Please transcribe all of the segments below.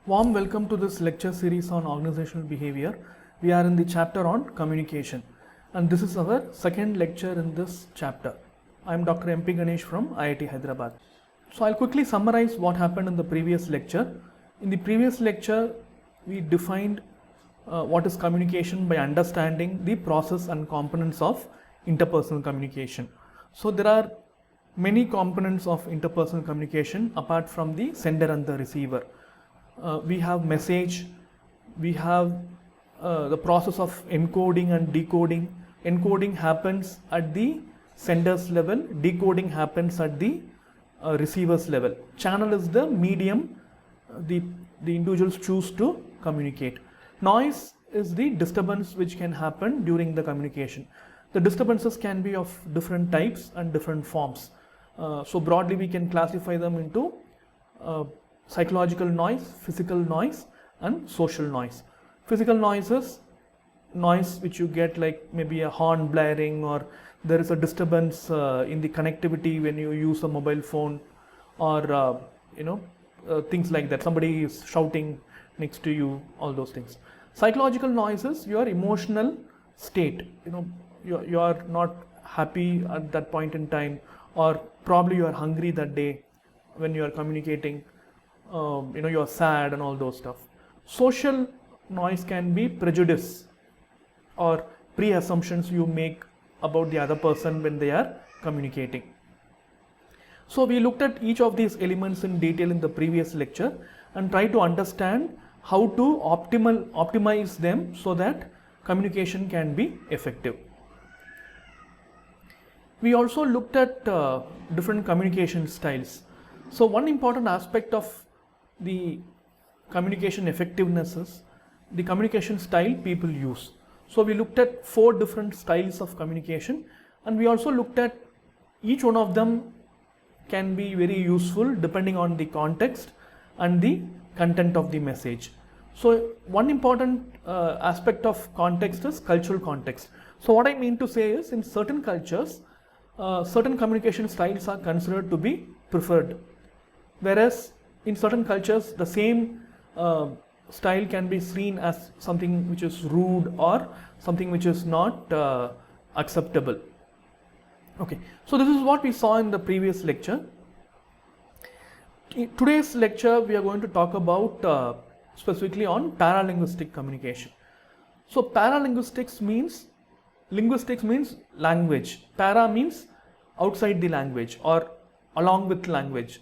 Warm welcome to this lecture series on organizational behavior. We are in the chapter on communication, and this is our second lecture in this chapter. I am Dr. MP Ganesh from IIT Hyderabad. So I'll quickly summarize what happened in the previous lecture. In the previous lecture, we defined what is communication by understanding the process and components of interpersonal communication. So there are many components of interpersonal communication apart from the sender and the receiver. We have message, we have the process of encoding and decoding. Encoding happens at the sender's level, decoding happens at the receiver's level. Channel is the medium the individuals choose to communicate. Noise is the disturbance which can happen during the communication. The disturbances can be of different types and different forms. So broadly we can classify them into psychological noise, physical noise and social noise. Physical noise is noise which you get like maybe a horn blaring, or there is a disturbance in the connectivity when you use a mobile phone, or things like that. Somebody is shouting next to you, all those things. Psychological noise is your emotional state. You are not happy at that point in time, or probably you are hungry that day when you are communicating. You are sad and all those stuff. Social noise can be prejudice or pre-assumptions you make about the other person when they are communicating. So we looked at each of these elements in detail in the previous lecture and tried to understand how to optimize them so that communication can be effective. We also looked at different communication styles. So one important aspect of the communication effectiveness is the communication style people use. So we looked at 4 different styles of communication, and we also looked at each one of them can be very useful depending on the context and the content of the message. So one important aspect of context is cultural context. So what I mean to say is, in certain cultures, certain communication styles are considered to be preferred, whereas in certain cultures the same style can be seen as something which is rude or something which is not acceptable. Okay, so this is what we saw in the previous lecture. In today's lecture we are going to talk about specifically on paralinguistic communication. So paralinguistics means, linguistics means language, para means outside the language or along with language.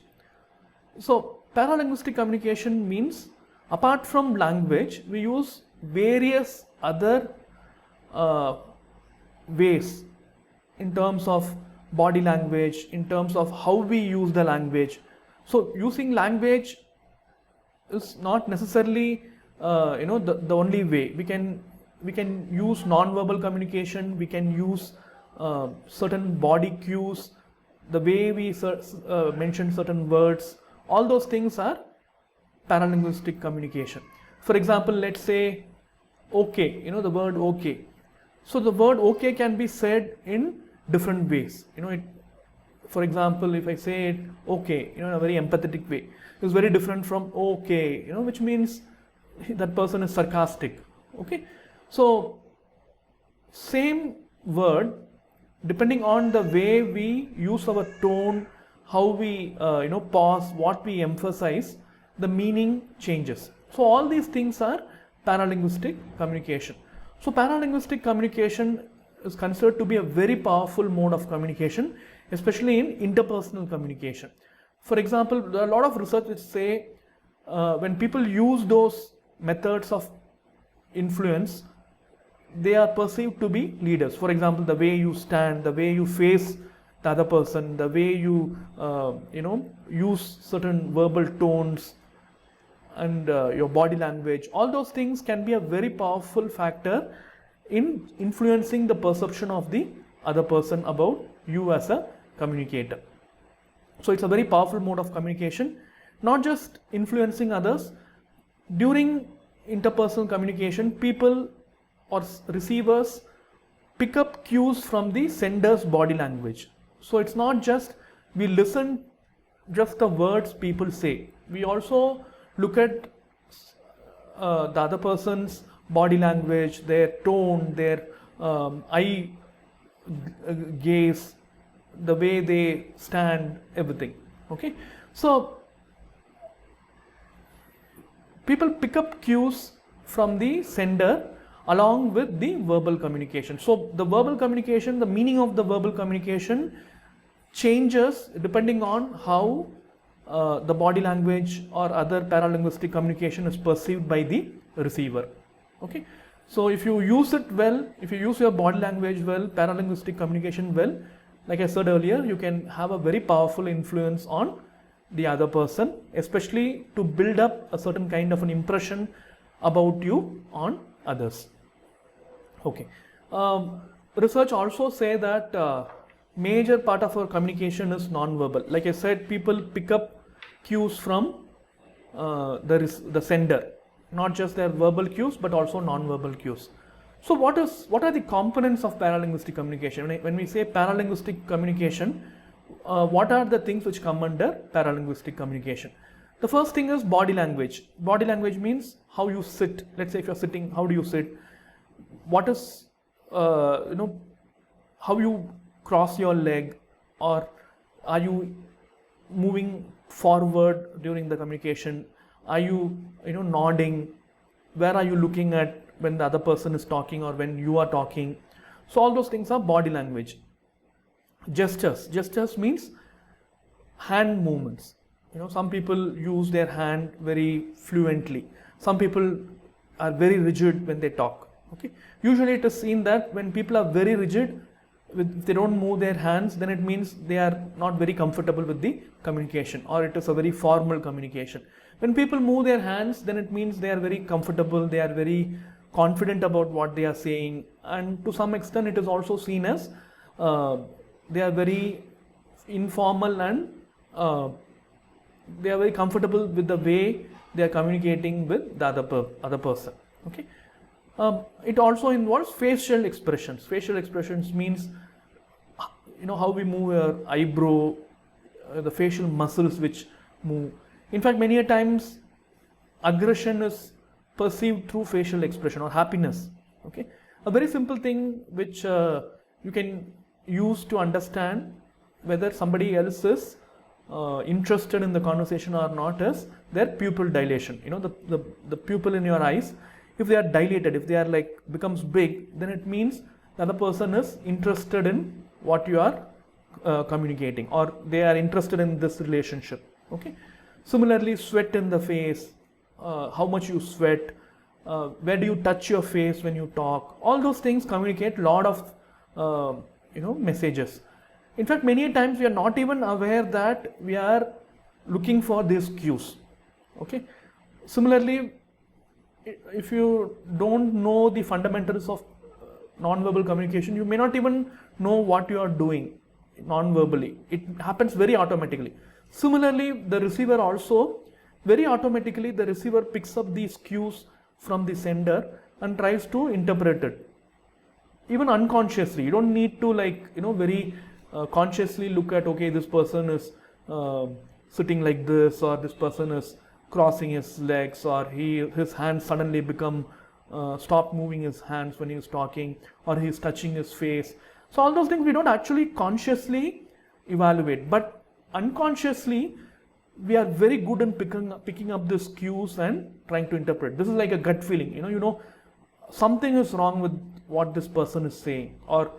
So paralinguistic communication means apart from language we use various other ways in terms of body language, in terms of how we use the language. So using language is not necessarily the only way. We can use non-verbal communication, we can use certain body cues, the way we mention certain words. All those things are paralinguistic communication. For example, let's say okay, the word okay. So the word okay can be said in different ways. For example, if I say it okay, in a very empathetic way, it's very different from okay, which means that person is sarcastic. Okay, so same word, depending on the way we use our tone, how we pause, what we emphasize, the meaning changes. So all these things are paralinguistic communication. So paralinguistic communication is considered to be a very powerful mode of communication, especially in interpersonal communication. For example, there are a lot of research which say when people use those methods of influence, they are perceived to be leaders. For example, the way you stand, the way you face the other person, the way you use certain verbal tones and your body language, all those things can be a very powerful factor in influencing the perception of the other person about you as a communicator. So it's a very powerful mode of communication, not just influencing others. During interpersonal communication, people or receivers pick up cues from the sender's body language. So it's not just we listen just the words people say. We also look at the other person's body language, their tone, their eye gaze, the way they stand, everything. Okay, so people pick up cues from the sender along with the verbal communication. So the verbal communication, the meaning of the verbal communication changes depending on how the body language or other paralinguistic communication is perceived by the receiver. Okay, so if you use it well, if you use your body language well, paralinguistic communication well, like I said earlier, you can have a very powerful influence on the other person, especially to build up a certain kind of an impression about you on others. Okay, research also say that major part of our communication is non-verbal. Like I said, people pick up cues from the sender, not just their verbal cues but also non-verbal cues. So what are the components of paralinguistic communication? When we say paralinguistic communication, what are the things which come under paralinguistic communication? The first thing is body language. Body language means how you sit. Let's say if you're sitting, how do you sit? What is how you cross your leg, or are you moving forward during the communication? Are you nodding? Where are you looking at when the other person is talking or when you are talking? So all those things are body language. Gestures means hand movements. Some people use their hand very fluently. Some people are very rigid when they talk. Okay, usually it is seen that when people are very rigid, if they don't move their hands, then it means they are not very comfortable with the communication, or it is a very formal communication. When people move their hands, then it means they are very comfortable, they are very confident about what they are saying, and to some extent it is also seen as they are very informal and they are very comfortable with the way they are communicating with the other person. Okay, it also involves facial expressions. Facial expressions means how we move our eyebrow, the facial muscles which move. In fact, many a times aggression is perceived through facial expression, or happiness. Okay, a very simple thing which you can use to understand whether somebody else is interested in the conversation or not is their pupil dilation. The pupil in your eyes, if they are dilated, if they are becomes big, then it means the other person is interested in what you are communicating, or they are interested in this relationship. Okay, similarly, sweat in the face, how much you sweat, where do you touch your face when you talk, all those things communicate a lot of messages. In fact, many times we are not even aware that we are looking for these cues. Okay, similarly, if you don't know the fundamentals of non-verbal communication, you may not even know what you are doing non-verbally. It happens very automatically. Similarly, the receiver also, very automatically the receiver picks up these cues from the sender and tries to interpret it. Even unconsciously, you don't need to very consciously look at, okay, this person is sitting like this, or this person is crossing his legs, or his hands suddenly become stop moving his hands when he is talking, or he is touching his face. So all those things we don't actually consciously evaluate, but unconsciously we are very good in picking up these cues and trying to interpret. This is like a gut feeling. Something is wrong with what this person is saying, or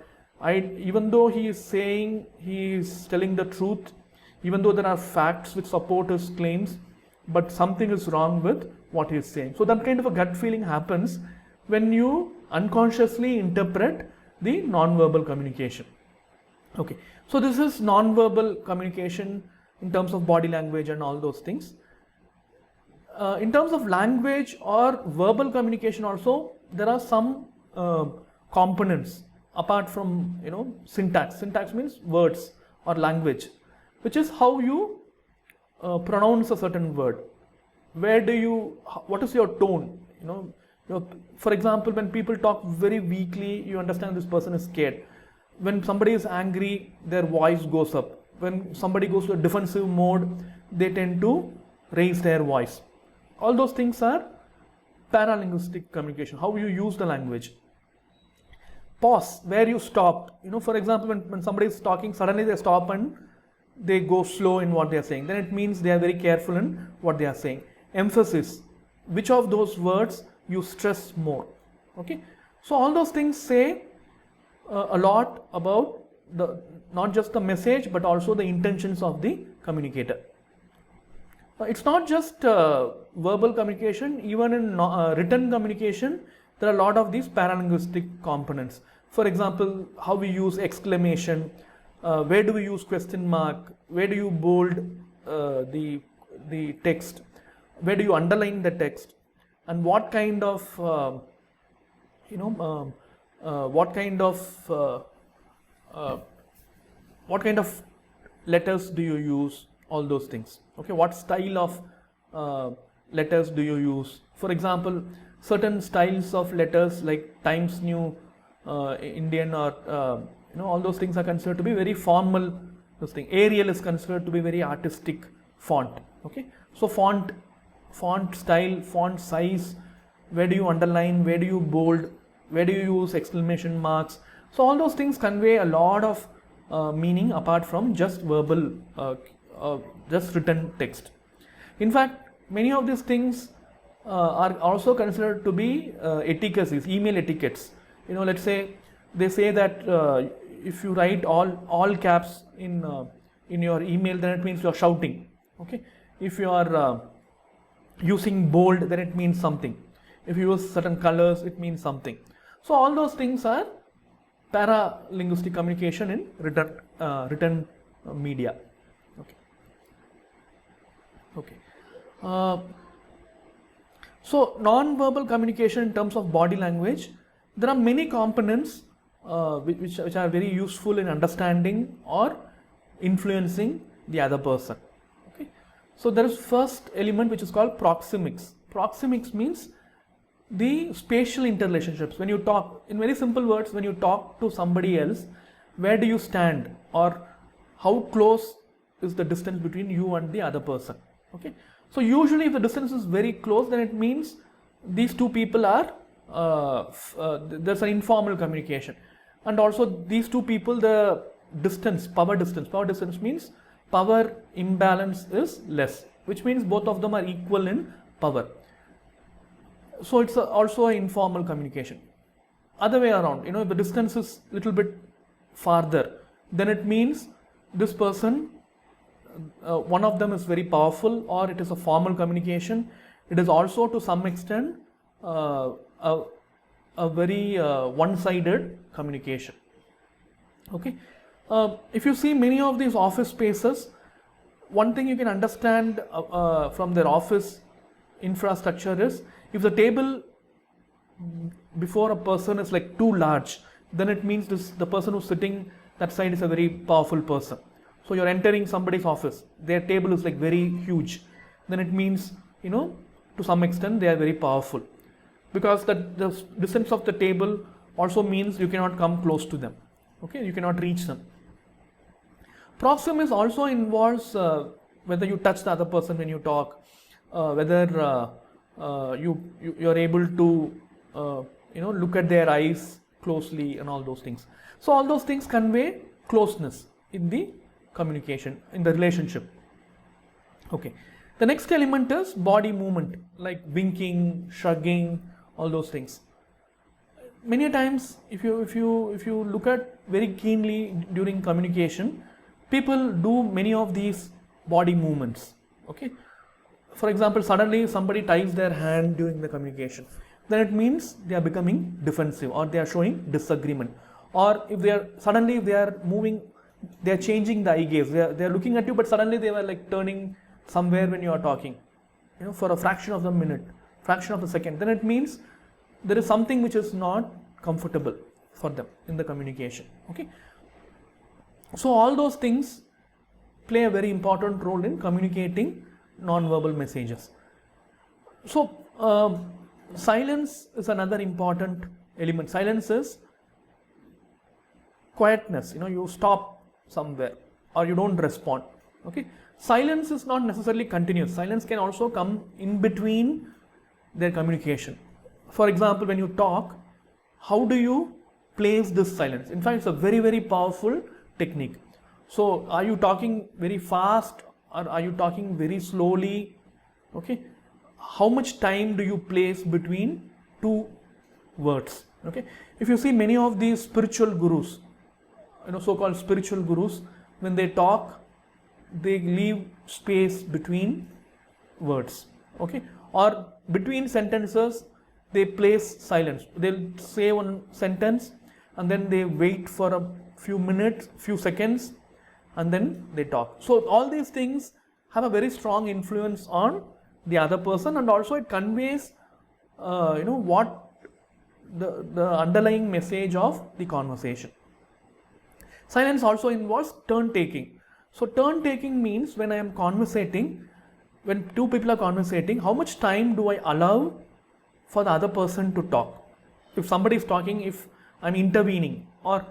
even though he is telling the truth, even though there are facts which support his claims, but something is wrong with what he is saying. So that kind of a gut feeling happens when you unconsciously interpret the non-verbal communication. Okay, so this is non-verbal communication in terms of body language and all those things. In terms of language or verbal communication also, there are some components apart from syntax. Syntax means words or language, which is how you pronounce a certain word. What is your tone? For example, when people talk very weakly, you understand this person is scared. When somebody is angry, their voice goes up. When somebody goes to a defensive mode, they tend to raise their voice. All those things are paralinguistic communication, how you use the language. Pause, where you stop. For example, when somebody is talking, suddenly they stop and they go slow in what they are saying. Then it means they are very careful in what they are saying. Emphasis, which of those words you stress more. Okay, so all those things say a lot about not just the message but also the intentions of the communicator. It's not just verbal communication, even in written communication there are a lot of these paralinguistic components. For example, how we use exclamation, where do we use question mark, where do you bold the text, where do you underline the text, and what kind of what kind of letters do you use, all those things. Okay, what style of letters do you use? For example, certain styles of letters like Times New Indian or all those things are considered to be very formal. This thing Arial is considered to be very artistic font. Okay, so font style, font size, where do you underline, where do you bold, where do you use exclamation marks. So all those things convey a lot of meaning apart from just verbal, just written text. In fact, many of these things are also considered to be etiquettes, email etiquettes. Let's say they say that if you write all caps in your email, then it means you are shouting. Okay, if you are using bold, then it means something. If you use certain colors, it means something. So all those things are paralinguistic communication in written media. Okay. So non-verbal communication in terms of body language, there are many components which are very useful in understanding or influencing the other person. Okay. So there is first element which is called proxemics. Proxemics means the spatial interrelationships. When you talk, in very simple words, when you talk to somebody else, where do you stand, or how close is the distance between you and the other person. Okay, so usually if the distance is very close, then it means these two people are there's an informal communication, and also these two people, the distance, power distance means power imbalance is less, which means both of them are equal in power. So it's also an informal communication. Other way around, if the distance is little bit farther, then it means this person, one of them is very powerful, or it is a formal communication. It is also to some extent a very one-sided communication. Okay, if you see many of these office spaces, one thing you can understand from their office infrastructure is, if the table before a person is like too large, then it means the person who's sitting that side is a very powerful person. So you're entering somebody's office, their table is like very huge, then it means, to some extent they are very powerful, because the distance of the table also means you cannot come close to them. Okay, you cannot reach them. Proxemics also involves whether you touch the other person when you talk, whether you're able to look at their eyes closely and all those things. So all those things convey closeness in the communication, in the relationship. Okay, the next element is body movement, like winking, shrugging, all those things. Many times, if you look at very keenly during communication, people do many of these body movements. Okay, for example, suddenly somebody ties their hand during the communication, then it means they are becoming defensive, or they are showing disagreement. Or if they are moving, they are changing the eye gaze, they are looking at you, but suddenly they were like turning somewhere when you are talking, for a fraction of the minute, fraction of the second, then it means there is something which is not comfortable for them in the communication. Okay, so all those things play a very important role in communicating non-verbal messages. So silence is another important element. Silence is quietness. You stop somewhere, or you don't respond. Okay, silence is not necessarily continuous. Silence can also come in between their communication. For example, when you talk, how do you place this silence? In fact, it's a very, very powerful technique. So, are you talking very fast or are you talking very slowly? Okay, how much time do you place between two words? Okay, if you see many of these spiritual gurus, so-called spiritual gurus, when they talk, they leave space between words. Okay, or between sentences, they place silence. They'll say one sentence and then they wait for a few minutes, few seconds, and then they talk. So all these things have a very strong influence on the other person, and also it conveys what the underlying message of the conversation. Silence also involves turn taking. So turn taking means when I am conversating, when two people are conversating, how much time do I allow for the other person to talk? If somebody is talking, if I'm intervening, or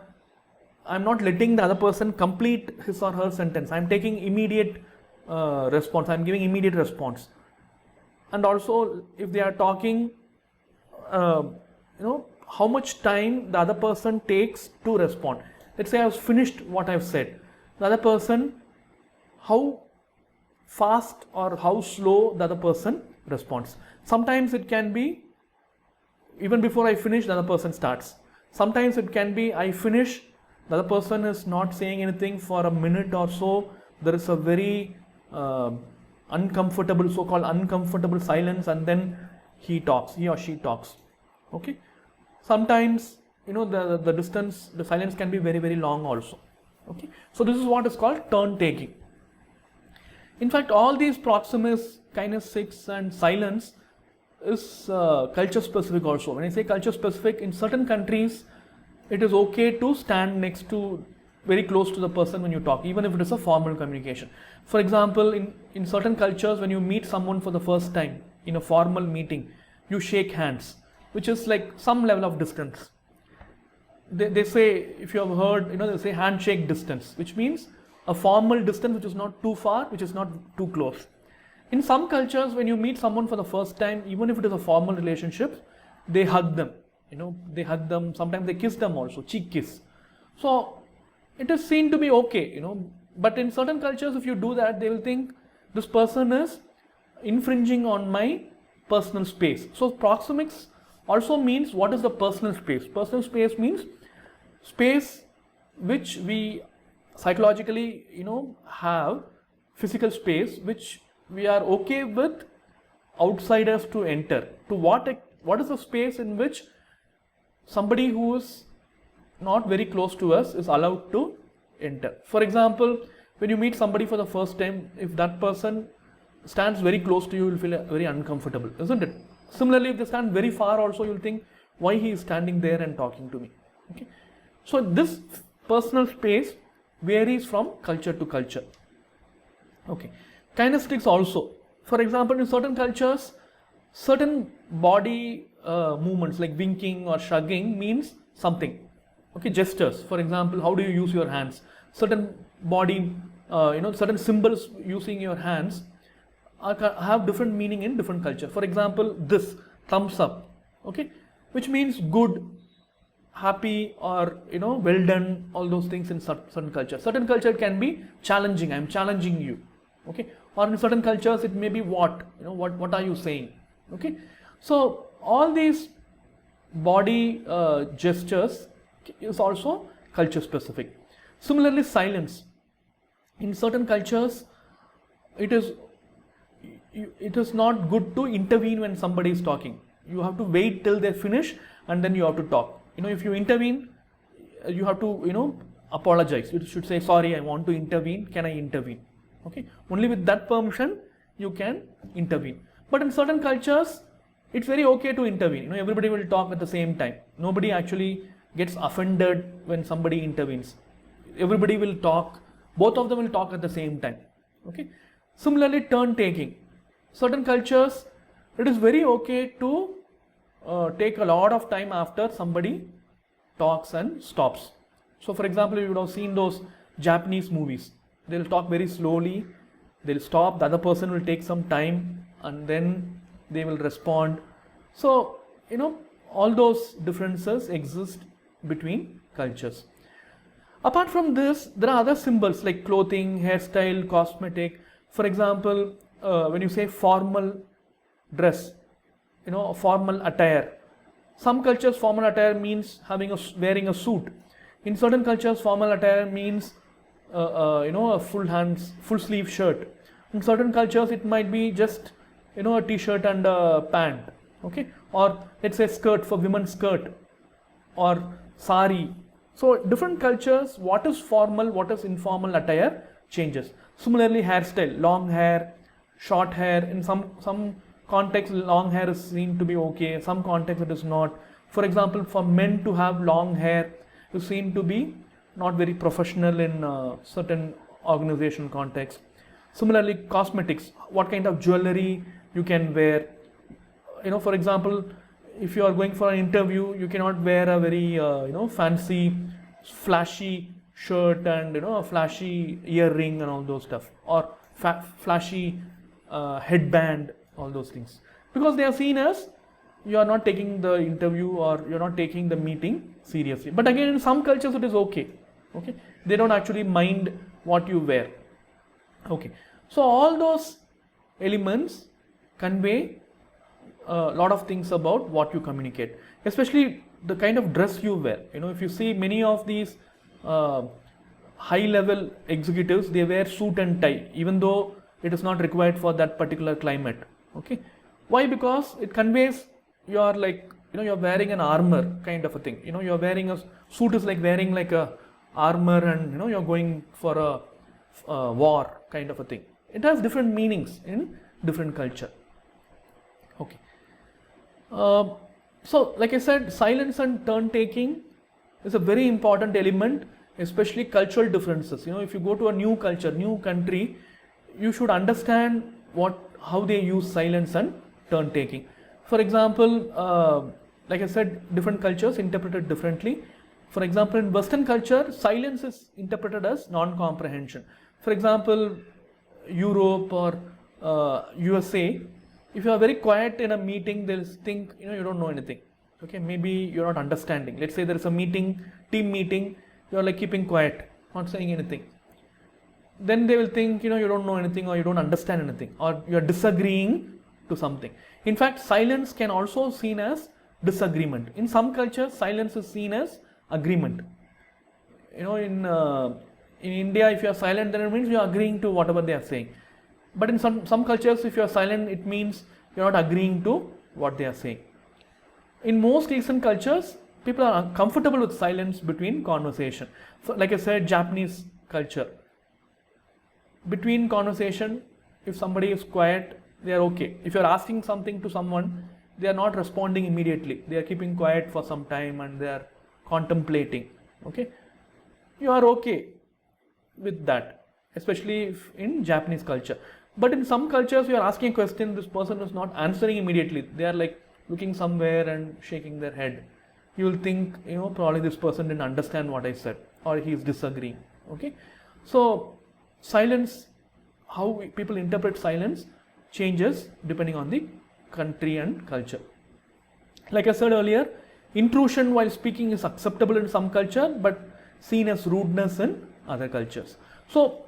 I'm not letting the other person complete his or her sentence, I'm taking immediate response, I'm giving immediate response. And also if they are talking, how much time the other person takes to respond. Let's say I've finished what I've said. The other person, how fast or how slow the other person responds. Sometimes it can be even before I finish, the other person starts. Sometimes it can be I finish, the other person is not saying anything for a minute or so. There is a very uncomfortable, so-called uncomfortable silence, and then he or she talks. Okay. Sometimes the distance, the silence can be very, very long also. Okay. So this is what is called turn taking. In fact, all these proximus, kinesics and silence is culture specific also. When I say culture specific, in certain countries it is okay to stand next to, very close to the person when you talk, even if it is a formal communication. For example, in certain cultures, when you meet someone for the first time in a formal meeting, you shake hands, which is like some level of distance. They say, if you have heard, they say handshake distance, which means a formal distance which is not too far, which is not too close. In some cultures, when you meet someone for the first time, even if it is a formal relationship, they hug them. They hug them. Sometimes they kiss them also, cheek kiss. So it is seen to be okay. But in certain cultures, if you do that, they will think this person is infringing on my personal space. So proxemics also means what is the personal space. Personal space means space which we psychologically have, physical space which we are okay with outsiders to enter. To what is the space in which somebody who is not very close to us is allowed to enter. For example, when you meet somebody for the first time, if that person stands very close to you, you will feel very uncomfortable, isn't it? Similarly, if they stand very far also, you'll think, why he is standing there and talking to me? Okay. So this personal space varies from culture to culture. Okay. Kinesics also. For example, in certain cultures, certain body movements like winking or shrugging means something. Okay, gestures. For example, how do you use your hands? Certain body, certain symbols using your hands have different meaning in different culture. For example, this thumbs up, okay, which means good, happy, or well done. All those things in certain culture. Certain culture can be challenging. I am challenging you, okay. Or in certain cultures, it may be what are you saying, okay. So all these body gestures is also culture specific. Similarly, silence. In certain cultures, it is not good to intervene when somebody is talking. You have to wait till they finish and then you have to talk. If you intervene, you have to apologize. You should say, sorry, I want to intervene. Can I intervene? Okay. Only with that permission you can intervene. But in certain cultures, it's very okay to intervene. Everybody will talk at the same time. Nobody actually gets offended when somebody intervenes. Everybody will talk. Both of them will talk at the same time. Okay. Similarly, turn taking. Certain cultures, it is very okay to take a lot of time after somebody talks and stops. So for example, you would have seen those Japanese movies. They'll talk very slowly, they'll stop, the other person will take some time and then they will respond. So, all those differences exist between cultures. Apart from this, there are other symbols like clothing, hairstyle, cosmetic. For example, when you say formal dress, formal attire. Some cultures, formal attire means wearing a suit. In certain cultures, formal attire means a full sleeve shirt. In certain cultures, it might be just a t-shirt and a pant. Okay, or let's say skirt, for women's skirt, or sari. So different cultures, what is formal, what is informal attire changes. Similarly, hairstyle, long hair, short hair. In some contexts, long hair is seen to be okay. Some contexts it is not. For example, for men to have long hair is seen to be not very professional in certain organizational contexts. Similarly, cosmetics, what kind of jewelry you can wear. For example, if you are going for an interview, you cannot wear a very fancy, flashy shirt and a flashy earring and all those stuff, or flashy headband, all those things, because they are seen as you are not taking the interview or you are not taking the meeting seriously. But again, in some cultures it is okay. Okay, they don't actually mind what you wear. Okay, so all those elements convey a lot of things about what you communicate, especially the kind of dress you wear. If you see many of these high level executives, they wear suit and tie, even though it is not required for that particular climate. Okay, why? Because it conveys you are like, you're wearing an armor kind of a thing. You're wearing a suit is like wearing like a armor, and you're going for a war kind of a thing. It has different meanings in different culture. Okay. So like I said, silence and turn taking is a very important element, especially cultural differences. If you go to a new culture, new country, you should understand how they use silence and turn taking. For example, like I said, different cultures interpret it differently. For example, in Western culture, silence is interpreted as non-comprehension. For example, Europe or USA, if you are very quiet in a meeting, they'll think you don't know anything. Okay, maybe you're not understanding. Let's say there is a team meeting, you're like keeping quiet, not saying anything. Then they will think you don't know anything, or you don't understand anything, or you're disagreeing to something. In fact, silence can also be seen as disagreement. In some cultures, silence is seen as agreement. In India, if you are silent, then it means you are agreeing to whatever they are saying. But in some cultures, if you are silent, it means you are not agreeing to what they are saying. In most Eastern cultures, people are comfortable with silence between conversation. So, like I said, Japanese culture, between conversation, if somebody is quiet, they are okay. If you are asking something to someone, they are not responding immediately. They are keeping quiet for some time and they are contemplating. Okay, you are okay with that, especially in Japanese culture. But in some cultures, you are asking a question, this person is not answering immediately. They are like looking somewhere and shaking their head. You will think, probably this person didn't understand what I said, or he is disagreeing. Okay, so silence, how people interpret silence changes depending on the country and culture. Like I said earlier, intrusion while speaking is acceptable in some culture, but seen as rudeness in other cultures. So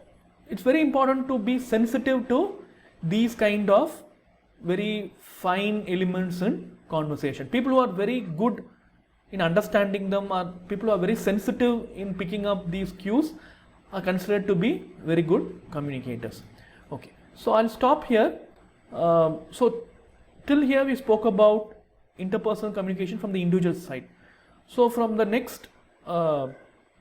it's very important to be sensitive to these kind of very fine elements in conversation. People who are very good in understanding them, are people who are very sensitive in picking up these cues, are considered to be very good communicators. Okay, so I'll stop here. So till here we spoke about interpersonal communication from the individual side. So from the next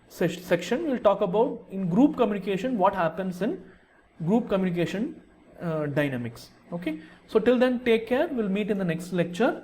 section, we'll talk about in group communication, what happens in group communication dynamics. Okay, so till then, take care. We'll meet in the next lecture.